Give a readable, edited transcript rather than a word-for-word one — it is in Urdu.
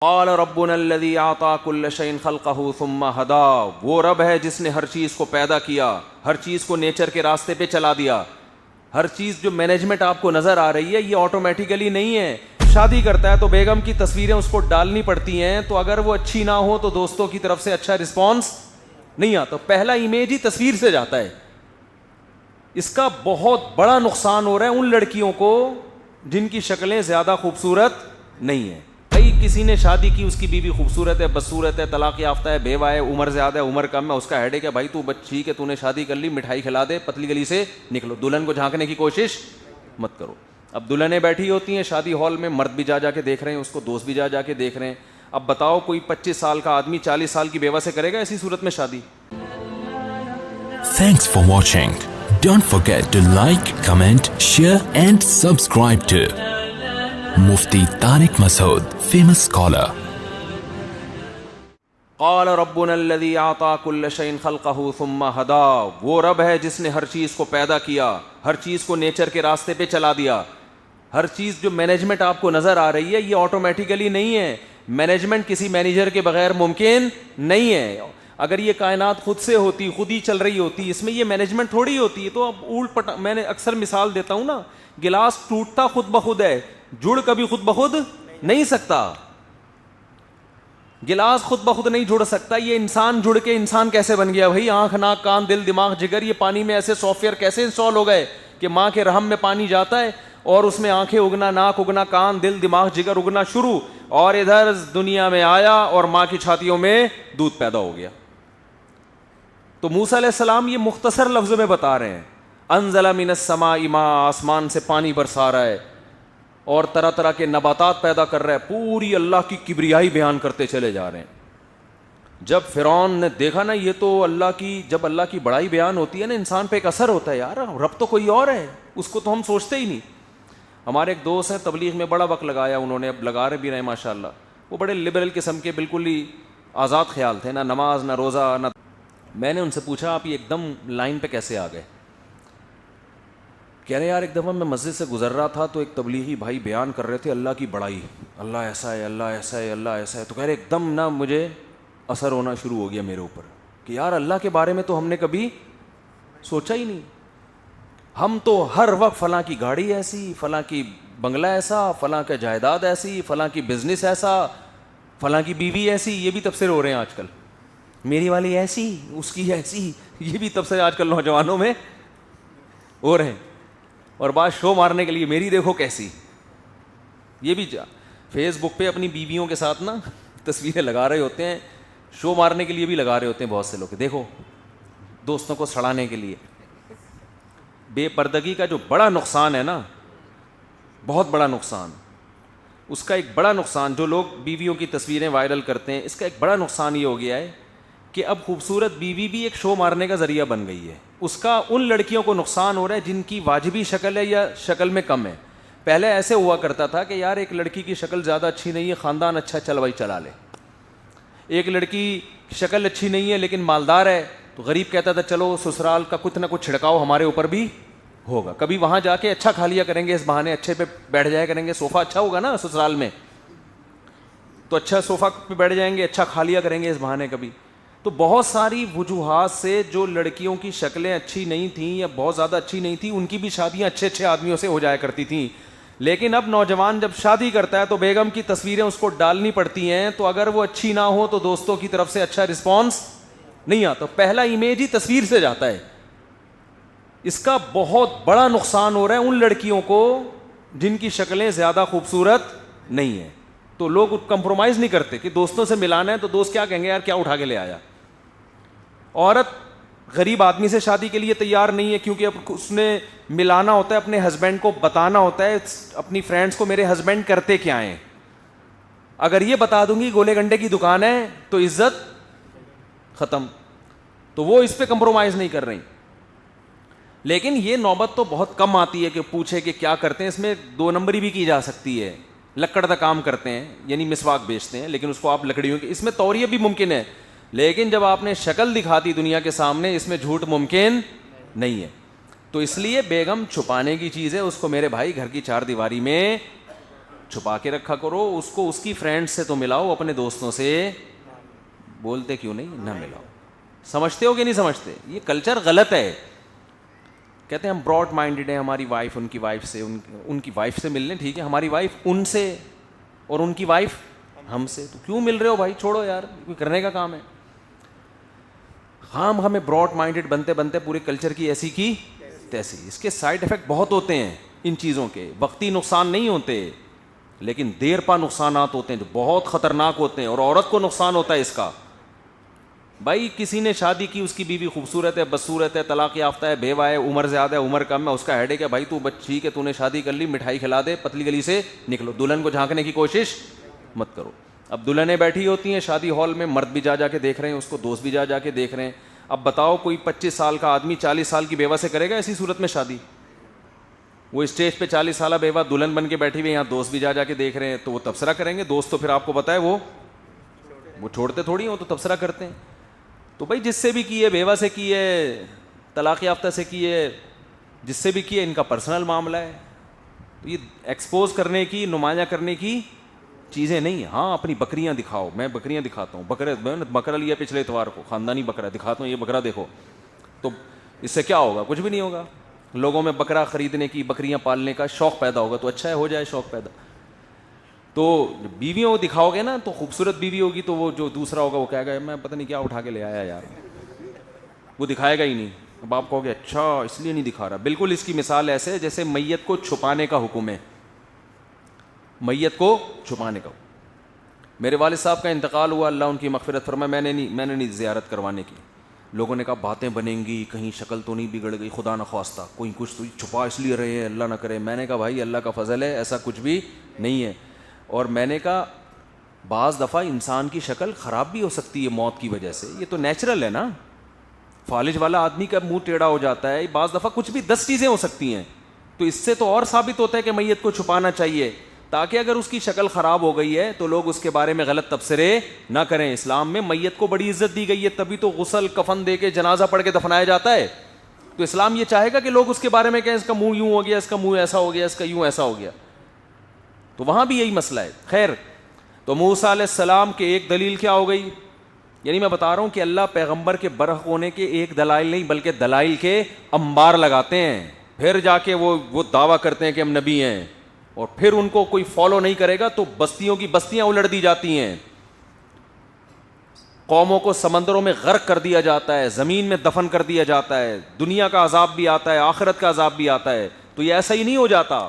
قال ربنا الذي اعطى كل شيء خلقه ثم هدى، وہ رب ہے جس نے ہر چیز کو پیدا کیا، ہر چیز کو نیچر کے راستے پہ چلا دیا. ہر چیز جو مینجمنٹ آپ کو نظر آ رہی ہے یہ آٹومیٹیکلی نہیں ہے. شادی کرتا ہے تو بیگم کی تصویریں اس کو ڈالنی پڑتی ہیں، تو اگر وہ اچھی نہ ہو تو دوستوں کی طرف سے اچھا رسپانس نہیں آتا. پہلا امیج ہی تصویر سے جاتا ہے. اس کا بہت بڑا نقصان ہو رہا ہے ان لڑکیوں کو جن کی شکلیں زیادہ خوبصورت نہیں ہیں. کسی نے شادی کی، اس کی بیوی خوبصورت ہے، بدصورت ہے، طلاق یافتہ ہے، بیوہ ہے، عمر زیادہ ہے، عمر کم ہے، اس کا ہیڈیک ہے. بھائی تو ٹھیک ہے، تو نے شادی کر لی، مٹھائی کھلا دے، پتلی گلی سے نکلو. دلہن کو جھانکنے کی کوشش مت کرو. اب دلہنیں بیٹھی ہوتی ہیں شادی ہال میں، مرد بھی جا کے دیکھ رہے ہیں اس کو، دوست بھی جا کے دیکھ رہے ہیں. اب بتاؤ کوئی 25 سال کا آدمی 40 سال کی بیوہ سے کرے گا ایسی صورت میں شادی؟ Thanks for watching. Don't forget to like, comment, share and subscribe to Mufti Tariq Masood, famous scholar. قال ربنا الذي اعطى كل شيء خلقه ثم هدى، وہ رب ہے جس نے ہر چیز کو پیدا کیا، ہر چیز کو نیچر کے راستے پہ چلا دیا. ہر چیز جو مینجمنٹ آپ کو نظر آ رہی ہے یہ آٹومیٹیکلی نہیں ہے. مینجمنٹ کسی مینیجر کے بغیر ممکن نہیں ہے. اگر یہ کائنات خود سے ہوتی، خود ہی چل رہی ہوتی، اس میں یہ مینجمنٹ تھوڑی ہوتی ہے. تو اب الٹ پٹا، میں نے اکثر مثال دیتا ہوں نا، گلاس ٹوٹتا خود بخود ہے، جڑ کبھی خود بخود نہیں سکتا. گلاس خود بخود نہیں جڑ سکتا. یہ انسان جڑ کے انسان کیسے بن گیا بھائی؟ آنکھ، ناک، کان، دل، دماغ، جگر، یہ پانی میں ایسے سافٹ ویئر کیسے انسٹال ہو گئے کہ ماں کے رحم میں پانی جاتا ہے اور اس میں آنکھیں اگنا، ناک اگنا، کان، دل، دماغ، جگر اگنا شروع، اور ادھر دنیا میں آیا اور ماں کی چھاتیوں میں دودھ پیدا ہو گیا. تو موسیٰ علیہ السلام یہ مختصر لفظ میں بتا رہے ہیں، انزل من السماء ماء، آسمان سے پانی برسا رہا ہے اور طرح طرح کے نباتات پیدا کر رہا ہے. پوری اللہ کی کبریائی بیان کرتے چلے جا رہے ہیں. جب فرعون نے دیکھا نا یہ تو اللہ کی، جب اللہ کی بڑائی بیان ہوتی ہے نا انسان پہ ایک اثر ہوتا ہے، یار رب تو کوئی اور ہے، اس کو تو ہم سوچتے ہی نہیں. ہمارے ایک دوست ہیں تبلیغ میں بڑا وقت لگایا انہوں نے، اب لگا رہے بھی رہے ماشاءاللہ. وہ بڑے لبرل قسم کے، بالکل ہی آزاد خیال تھے، نہ نماز نہ روزہ نہ. میں نے ان سے پوچھا آپ یہ ایک دم لائن پہ کیسے آ گئے؟ کہہ رہے یار ایک دفعہ میں مسجد سے گزر رہا تھا تو ایک تبلیغی بھائی بیان کر رہے تھے اللہ کی بڑائی، اللہ ایسا ہے، اللہ ایسا ہے، اللہ ایسا ہے. تو کہہ رہے ایک دم نا مجھے اثر ہونا شروع ہو گیا میرے اوپر کہ یار اللہ کے بارے میں تو ہم نے کبھی سوچا ہی نہیں. ہم تو ہر وقت فلاں کی گاڑی ایسی، فلاں کی بنگلہ ایسا، فلاں کا جائیداد ایسی، فلاں کی بزنس ایسا، فلاں کی بیوی ایسی. یہ بھی تبصرے ہو رہے ہیں آج کل، میری والی ایسی، اس کی ایسی. یہ بھی تبصرے آج کل نوجوانوں میں ہو رہے ہیں. اور بات شو مارنے کے لیے میری دیکھو کیسی. یہ بھی فیس بک پہ اپنی بیویوں کے ساتھ نا تصویریں لگا رہے ہوتے ہیں، شو مارنے کے لیے بھی لگا رہے ہوتے ہیں بہت سے لوگ. دیکھو دوستوں کو سڑانے کے لیے. بے پردگی کا جو بڑا نقصان ہے نا، بہت بڑا نقصان، اس کا ایک بڑا نقصان جو لوگ بیویوں کی تصویریں وائرل کرتے ہیں، اس کا ایک بڑا نقصان یہ ہو گیا ہے کہ اب خوبصورت بیوی بھی ایک شو مارنے کا ذریعہ بن گئی ہے. اس کا ان لڑکیوں کو نقصان ہو رہا ہے جن کی واجبی شکل ہے یا شکل میں کم ہے. پہلے ایسے ہوا کرتا تھا کہ یار ایک لڑکی کی شکل زیادہ اچھی نہیں ہے، خاندان اچھا، چل بھائی چلا لے. ایک لڑکی شکل اچھی نہیں ہے لیکن مالدار ہے تو غریب کہتا تھا چلو سسرال کا کچھ نہ کچھ چھڑکاؤ ہمارے اوپر بھی ہوگا، کبھی وہاں جا کے اچھا کھا لیا کریں گے، اس بہانے اچھے پہ بیٹھ جایا کریں گے، صوفہ اچھا ہوگا نا سسرال میں تو اچھا صوفہ پہ بیٹھ جائیں گے، اچھا کھا لیا کریں گے اس بہانے کبھی. تو بہت ساری وجوہات سے جو لڑکیوں کی شکلیں اچھی نہیں تھیں یا بہت زیادہ اچھی نہیں تھیں، ان کی بھی شادیاں اچھے اچھے آدمیوں سے ہو جایا کرتی تھیں. لیکن اب نوجوان جب شادی کرتا ہے تو بیگم کی تصویریں اس کو ڈالنی پڑتی ہیں، تو اگر وہ اچھی نہ ہو تو دوستوں کی طرف سے اچھا رسپانس نہیں آتا. پہلا امیج ہی تصویر سے جاتا ہے. اس کا بہت بڑا نقصان ہو رہا ہے ان لڑکیوں کو جن کی شکلیں زیادہ خوبصورت نہیں ہیں. تو لوگ کمپرومائز نہیں کرتے کہ دوستوں سے ملانا ہے تو دوست کیا کہیں گے، یار کیا اٹھا کے لے آیا. عورت غریب آدمی سے شادی کے لیے تیار نہیں ہے کیونکہ اب اس نے ملانا ہوتا ہے، اپنے ہسبینڈ کو بتانا ہوتا ہے اپنی فرینڈس کو میرے ہسبینڈ کرتے کیا ہیں. اگر یہ بتا دوں گی گولے گنڈے کی دکان ہے تو عزت ختم. تو وہ اس پہ کمپرومائز نہیں کر رہی. لیکن یہ نوبت تو بہت کم آتی ہے کہ پوچھے کہ کیا کرتے ہیں. اس میں 2 نمبری بھی کی جا سکتی ہے. لکڑ کا کام کرتے ہیں یعنی مسواک بیچتے ہیں، لیکن اس کو آپ لکڑیوں کے، اس میں توریہ بھی ممکن ہے. لیکن جب آپ نے شکل دکھا دی دنیا کے سامنے، اس میں جھوٹ ممکن نہیں ہے. تو اس لیے بیگم چھپانے کی چیز ہے، اس کو میرے بھائی گھر کی 4 دیواری میں چھپا کے رکھا کرو اس کو, اس کی فرینڈ سے تو ملاؤ, اپنے دوستوں سے بولتے کیوں نہیں نہ ملاؤ. سمجھتے ہو کہ نہیں سمجھتے؟ یہ کلچر غلط ہے. کہتے ہیں ہم براڈ مائنڈیڈ ہیں, ہماری وائف ان کی وائف سے, ان کی وائف سے مل لیں, ٹھیک ہے, ہماری وائف ان سے اور ان کی وائف ہم سے, تو کیوں مل رہے ہو بھائی؟ چھوڑو یار, کوئی کرنے کا کام ہے. ہمیں براڈ مائنڈیڈ بنتے بنتے پورے کلچر کی ایسی کی تیسی. اس کے سائڈ افیکٹ بہت ہوتے ہیں ان چیزوں کے. وقتی نقصان نہیں ہوتے لیکن دیر پا نقصانات ہوتے ہیں جو بہت خطرناک ہوتے ہیں, اور عورت کو نقصان ہوتا ہے اس کا. بھائی کسی نے شادی کی, اس کی بیوی خوبصورت ہے, بدصورت ہے, طلاق یافتہ ہے, بیوہ ہے, عمر زیادہ ہے, عمر کم ہے, اس کا ہیڈیک ہے, بھائی تو ٹھیک ہے, تو نے شادی کر لی, مٹھائی کھلا دے, پتلی گلی سے نکلو. دلہن کو جھانکنے کی کوشش مت کرو. اب دلہنیں بیٹھی ہوتی ہیں شادی ہال میں, مرد بھی جا کے دیکھ رہے ہیں اس کو, دوست بھی جا کے دیکھ رہے ہیں. اب بتاؤ کوئی 25 سال کا آدمی 40 سال کی بیوہ سے کرے گا ایسی صورت میں شادی؟ وہ اسٹیج پہ 40 سالہ بیوہ دلہن بن کے بیٹھی ہوئی, یہاں دوست بھی جا کے دیکھ رہے ہیں, تو وہ تبصرہ کریں گے. دوست تو پھر آپ کو پتہ ہے وہ چھوڑتے تھوڑی ہیں, وہ تو تبصرہ کرتے ہیں. تو بھائی جس سے بھی کیے, بیوہ سے کیے, طلاق یافتہ سے کیے, جس سے بھی کیے, ان کا پرسنل معاملہ ہے. تو یہ ایکسپوز کرنے کی, نمایاں کرنے کی چیزیں نہیں ہیں. ہاں اپنی بکریاں دکھاؤ, میں بکریاں دکھاتا ہوں, بکرا لیا پچھلے اتوار کو, خاندانی بکرا دکھاتا ہوں, یہ بکرا دیکھو. تو اس سے کیا ہوگا؟ کچھ بھی نہیں ہوگا. لوگوں میں بکرا خریدنے کی, بکریاں پالنے کا شوق پیدا ہوگا, تو اچھا ہے, ہو جائے شوق پیدا. تو بیویوں کو دکھاؤ گے نا, تو خوبصورت بیوی ہوگی, تو وہ جو دوسرا ہوگا وہ کہے گا میں پتہ نہیں کیا اٹھا کے لے آیا یار, وہ دکھائے گا ہی نہیں. اب آپ کہو گے اچھا اس لیے نہیں دکھا رہا. بالکل اس کی مثال ایسے ہے جیسے میت کو چھپانے کا حکم ہے, میت کو چھپانے کا. میرے والد صاحب کا انتقال ہوا, اللہ ان کی مغفرت فرمائے. میں نے نہیں زیارت کروانے کی. لوگوں نے کہا باتیں بنیں گی, کہیں شکل تو نہیں بگڑ گئی, خدا نخواستہ کوئی کچھ تو چھپا اس لیے رہے ہیں, اللہ نہ کرے. میں نے کہا بھائی اللہ کا فضل ہے, ایسا کچھ بھی نہیں ہے. اور میں نے کہا بعض دفعہ انسان کی شکل خراب بھی ہو سکتی ہے موت کی وجہ سے, یہ تو نیچرل ہے نا. فالج والا آدمی کا منہ ٹیڑھا ہو جاتا ہے, بعض دفعہ کچھ بھی 10 چیزیں ہو سکتی ہیں. تو اس سے تو اور ثابت ہوتا ہے کہ میت کو چھپانا چاہیے, تاکہ اگر اس کی شکل خراب ہو گئی ہے تو لوگ اس کے بارے میں غلط تبصرے نہ کریں. اسلام میں میت کو بڑی عزت دی گئی ہے, تبھی تو غسل کفن دے کے جنازہ پڑھ کے دفنایا جاتا ہے. تو اسلام یہ چاہے گا کہ لوگ اس کے بارے میں کہیں اس کا منہ یوں ہو گیا, اس کا منہ ایسا ہو گیا, اس کا یوں ایسا ہو گیا. تو وہاں بھی یہی مسئلہ ہے. خیر, تو موسیٰ علیہ السلام کے ایک دلیل کیا ہو گئی, یعنی میں بتا رہا ہوں کہ اللہ پیغمبر کے برحق ہونے کے ایک دلائل نہیں بلکہ دلائل کے انبار لگاتے ہیں. پھر جا کے وہ دعویٰ کرتے ہیں کہ ہم نبی ہیں, اور پھر ان کو کوئی فالو نہیں کرے گا تو بستیوں کی بستیاں الٹ دی جاتی ہیں, قوموں کو سمندروں میں غرق کر دیا جاتا ہے, زمین میں دفن کر دیا جاتا ہے, دنیا کا عذاب بھی آتا ہے, آخرت کا عذاب بھی آتا ہے. تو یہ ایسا ہی نہیں ہو جاتا.